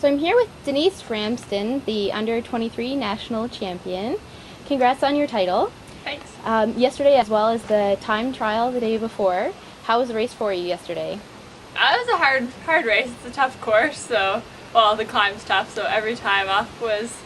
So I'm here with Denise Ramsden, the under-23 national champion. Congrats on your title. Thanks. Yesterday, as well as the time trial the day before, how was the race for you yesterday? It was a hard race. It's a tough course, so, well, the climb's tough, so every time up was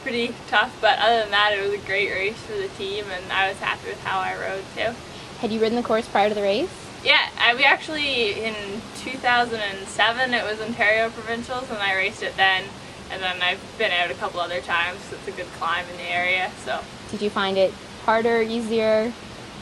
pretty tough, but other than that, it was a great race for the team, and I was happy with how I rode, too. Had you ridden the course prior to the race? Yeah, we actually, in 2007, it was Ontario Provincials, and I raced it then, and then I've been out a couple other times, so it's a good climb in the area, so. Did you find it harder, easier?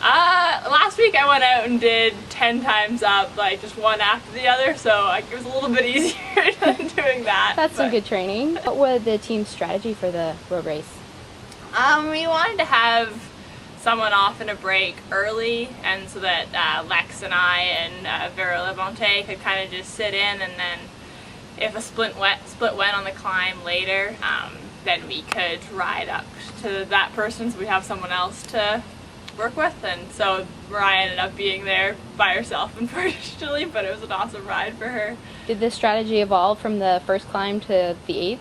Last week I went out and did 10 times up, like just one after the other, so it was a little bit easier than doing that. That's some good training. What was the team's strategy for the road race? We wanted to have someone off in a break early, and so that Lex and I and Vera Levante could kind of just sit in, and then if a split went on the climb later, then we could ride up to that person so we have someone else to work with. And so Mariah ended up being there by herself, unfortunately, but it was an awesome ride for her. Did this strategy evolve from the first climb to the 8th?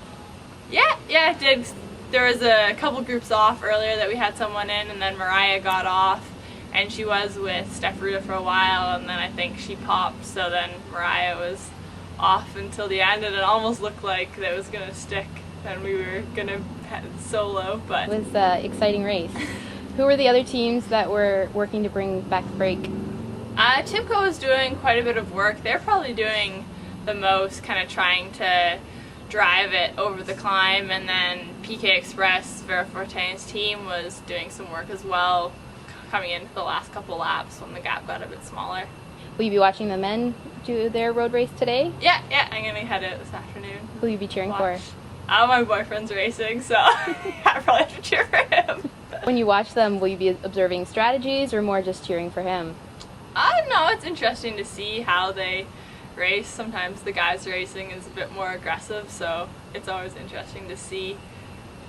Yeah, it did. There was a couple groups off earlier that we had someone in, and then Mariah got off, and she was with Steph Ruda for a while, and then I think she popped, so then Mariah was off until the end, and it almost looked like that was going to stick and we were going to head solo, but It was an exciting race. Who were the other teams that were working to bring back the break? Timco was doing quite a bit of work. They're probably doing the most, kind of trying to drive it over the climb, and then PK Express, Vera Forte's team, was doing some work as well, coming into the last couple laps when the gap got a bit smaller. Will you be watching the men do their road race today? Yeah, I'm going to head out this afternoon. Who will you be cheering for? My boyfriend's racing, so I probably have to cheer for him. When you watch them, will you be observing strategies or more just cheering for him? No, it's interesting to see how they race. Sometimes the guys racing is a bit more aggressive, so it's always interesting to see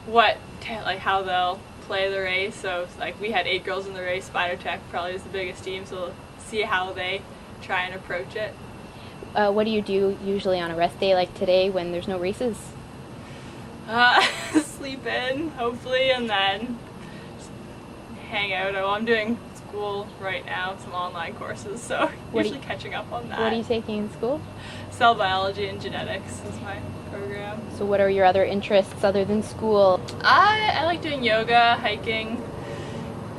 how they'll play the race. So like we had 8 girls in the race. Spider Tech probably is the biggest team, so we'll see how they try and approach it. What do you do usually on a rest day like today when there's no races? Sleep in, hopefully, and then just hang out. Well, I'm doing school right now, some online courses, so usually catching up on that. What are you taking in school? Cell biology and genetics is my program. So what are your other interests other than school? I like doing yoga, hiking,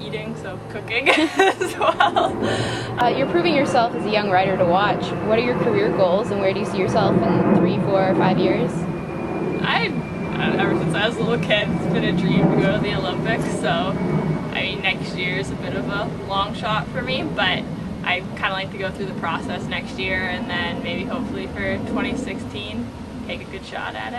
eating, so cooking as well. You're proving yourself as a young rider to watch. What are your career goals and where do you see yourself in 3, 4, 5 years? Ever since I was a little kid, it's been a dream to go to the Olympics, so I mean next year is a bit of a long shot for me, but I kind of like to go through the process next year and then maybe hopefully for 2016 take a good shot at it.